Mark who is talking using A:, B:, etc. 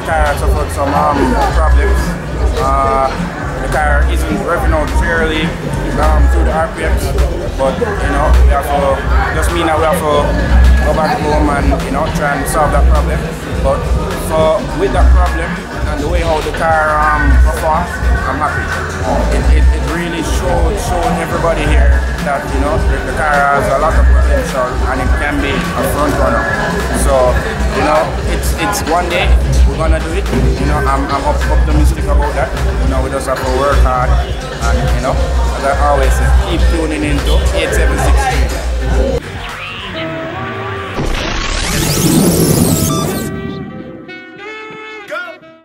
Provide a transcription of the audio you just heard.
A: car had suffered some problems. The car isn't revving out fairly through the RPMs, but you know, we have to just mean that we have to go back home and try and solve that problem. But with that problem and the way how the car performs, I'm happy. It really showed everybody here that the car has a lot of potential and it can be a front runner. So it's one day we're gonna do it. I'm optimistic about that. We just have to work hard and as I always say, keep tuning into 8763.